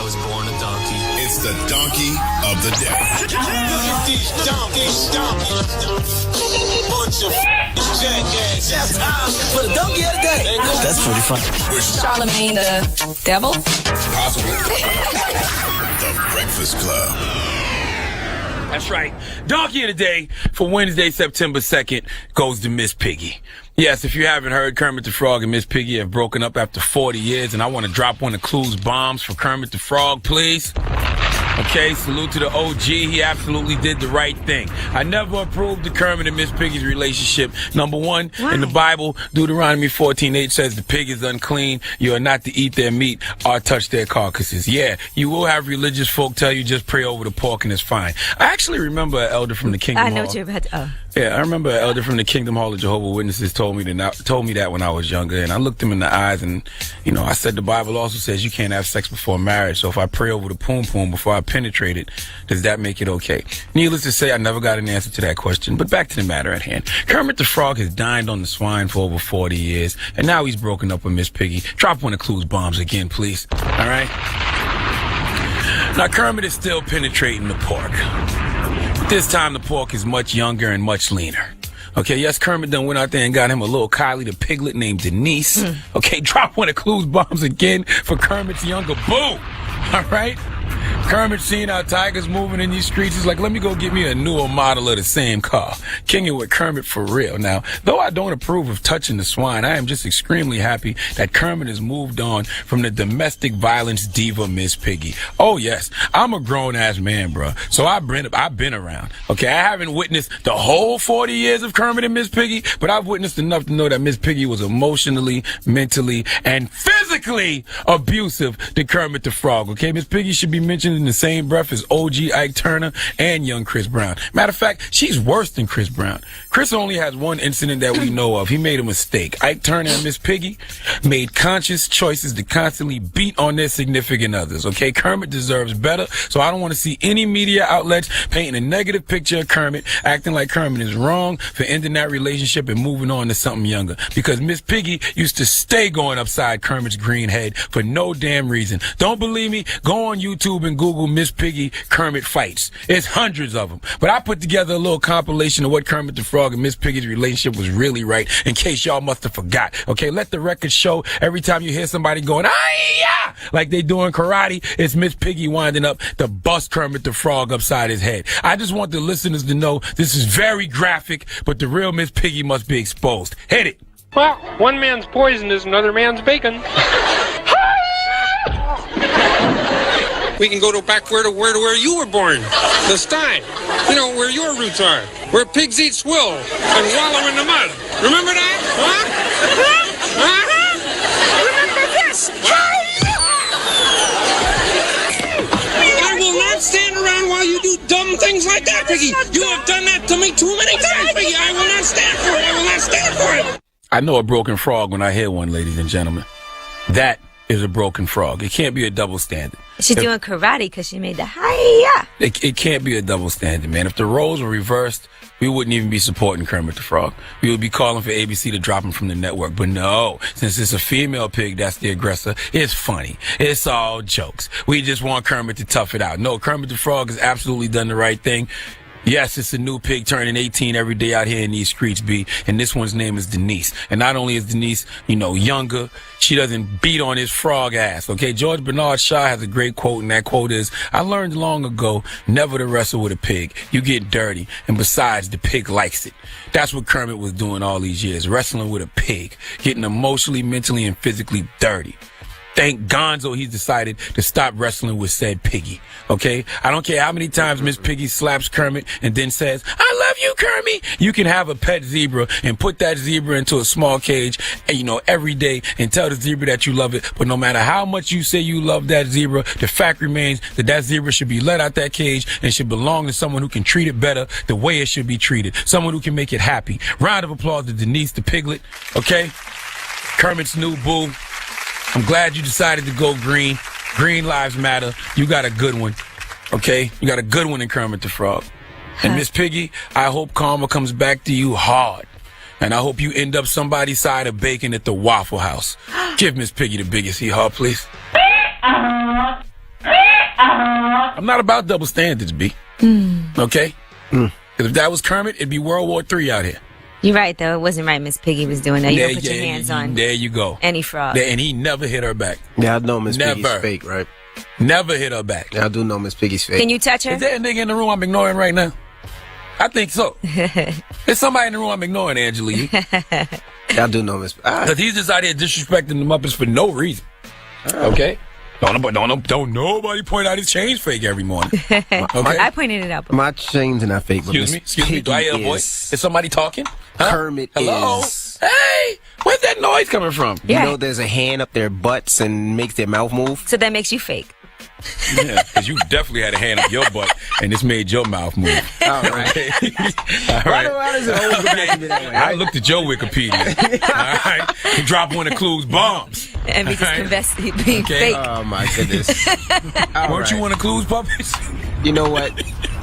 was born a donkey. It's the donkey of the day. Look at these donkeys. Bunch of jackasses. That's time for the donkey of the day. That's pretty fun. Charlamagne the devil? Possibly. The Breakfast Club. That's right. Donkey of the Day for Wednesday, September 2nd goes to Miss Piggy. Yes, if you haven't heard, Kermit the Frog and Miss Piggy have broken up after 40 years, and I want to drop one of Clue's bombs for Kermit the Frog, please. Okay, salute to the OG. He absolutely did the right thing. I never approved of Kermit and Miss Piggy's relationship. Number one, in the Bible, Deuteronomy 14:8 says the pig is unclean. You are not to eat their meat or touch their carcasses. Yeah, you will have religious folk tell you just pray over the pork and it's fine. I actually remember an elder from the Kingdom Hall. I know what you're about to, oh. Yeah, I remember an elder from the Kingdom Hall of Jehovah's Witnesses told me that when I was younger, and I looked him in the eyes, and I said the Bible also says you can't have sex before marriage. So if I pray over the poom poom before I penetrate it, does that make it okay? Needless to say, I never got an answer to that question. But back to the matter at hand. Kermit the Frog has dined on the swine for over 40 years, and now he's broken up with Miss Piggy. Drop one of Clue's bombs again, please. All right. Now Kermit is still penetrating the pork. This time the pork is much younger and much leaner. Okay, yes, Kermit done went out there and got him a little Kylie the piglet named Denise. Okay, drop one of Clue's bombs again for Kermit's younger boo. All right? Kermit seeing how Tiger's moving in these streets is like, let me go get me a newer model of the same car. Kinging with Kermit for real. Now, though I don't approve of touching the swine, I am just extremely happy that Kermit has moved on from the domestic violence diva Miss Piggy. Oh, yes, I'm a grown-ass man, bro. So I've been around. Okay, I haven't witnessed the whole 40 years of Kermit and Miss Piggy, but I've witnessed enough to know that Miss Piggy was emotionally, mentally, and physically abusive to Kermit the Frog. Okay, Miss Piggy should be mentioned in the same breath as OG Ike Turner and young Chris Brown. Matter of fact, she's worse than Chris Brown. Chris only has one incident that we know of. He made a mistake. Ike Turner and Miss Piggy made conscious choices to constantly beat on their significant others. Okay, Kermit deserves better, so I don't want to see any media outlets painting a negative picture of Kermit, acting like Kermit is wrong for ending that relationship and moving on to something younger. Because Miss Piggy used to stay going upside Kermit's green head for no damn reason. Don't believe me? Go on YouTube and Google Miss Piggy Kermit fights. It's hundreds of them. But I put together a little compilation of what Kermit the Frog and Miss Piggy's relationship was really right, in case y'all must have forgot. Okay, let the record show every time you hear somebody going, ah, like they doing karate, it's Miss Piggy winding up to bust Kermit the Frog upside his head. I just want the listeners to know this is very graphic, but the real Miss Piggy must be exposed. Hit it. Well, one man's poison is another man's bacon. We can go back where you were born. The Stein. Where your roots are. Where pigs eat swill and wallow in the mud. Remember that? Huh? Remember this? I will not stand around while you do dumb things like that, Piggy. You have done that to me too many times, Piggy. I will not stand for it. I will not stand for it. I know a broken frog when I hear one, ladies and gentlemen. That is a broken frog. It can't be a double standard. She's doing karate because she made the hi-ya. It can't be a double standard, man. If the roles were reversed, we wouldn't even be supporting Kermit the Frog. We would be calling for ABC to drop him from the network. But no, since it's a female pig that's the aggressor, it's funny. It's all jokes. We just want Kermit to tough it out. No, Kermit the Frog has absolutely done the right thing. Yes, it's a new pig turning 18 every day out here in these streets, B. And this one's name is Denise. And not only is Denise, younger, she doesn't beat on his frog ass, okay? George Bernard Shaw has a great quote, and that quote is, I learned long ago never to wrestle with a pig. You get dirty, and besides, the pig likes it. That's what Kermit was doing all these years, wrestling with a pig, getting emotionally, mentally, and physically dirty. Thank Gonzo he's decided to stop wrestling with said Piggy, okay? I don't care how many times Miss Piggy slaps Kermit and then says, I love you, Kermit. You can have a pet zebra and put that zebra into a small cage, every day and tell the zebra that you love it. But no matter how much you say you love that zebra, the fact remains that zebra should be let out that cage and should belong to someone who can treat it better the way it should be treated. Someone who can make it happy. Round of applause to Denise the piglet, okay? Kermit's new boo. I'm glad you decided to go green. Green lives matter. You got a good one, okay? You got a good one in Kermit the Frog. And Miss Piggy, I hope karma comes back to you hard. And I hope you end up somebody's side of bacon at the Waffle House. Give Miss Piggy the biggest hee-haw, please. I'm not about double standards, B. Okay? 'Cause if that was Kermit, it'd be World War III out here. You're right, though. It wasn't right Miss Piggy was doing that. You don't put your hands on There you go. any frog. And he never hit her back. Yeah, I know Miss Never. Piggy's fake, right? Never hit her back. Yeah, I do know Miss Piggy's fake. Can you touch her? Is there a nigga in the room I'm ignoring right now? I think so. There's somebody in the room I'm ignoring, Angela. Yeah, I do know Miss. Because he's just out here disrespecting the Muppets for no reason. Okay? Don't nobody point out his change fake every morning. Okay? I pointed it out. My chains are not fake. But Excuse me. Do I hear a voice? Is somebody talking? Huh? Kermit Hello? is. Hey, where's that noise coming from? Yeah. You know, there's a hand up their butts and makes their mouth move. So that makes you fake. Yeah, because you definitely had a hand up your butt, and it's made your mouth move. All right. Okay? All right. Why does it always go back to me that way? I looked at your Wikipedia. All right. You drop one that includes bombs. And because All right. being Okay. fake. Oh my goodness. Weren't you one of Clues puppets? You know what?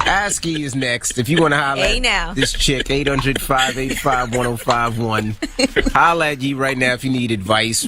ASCII is next. If you want to holler Hey, at now. this chick, 800-585-1051. Holla at you right now if you need advice.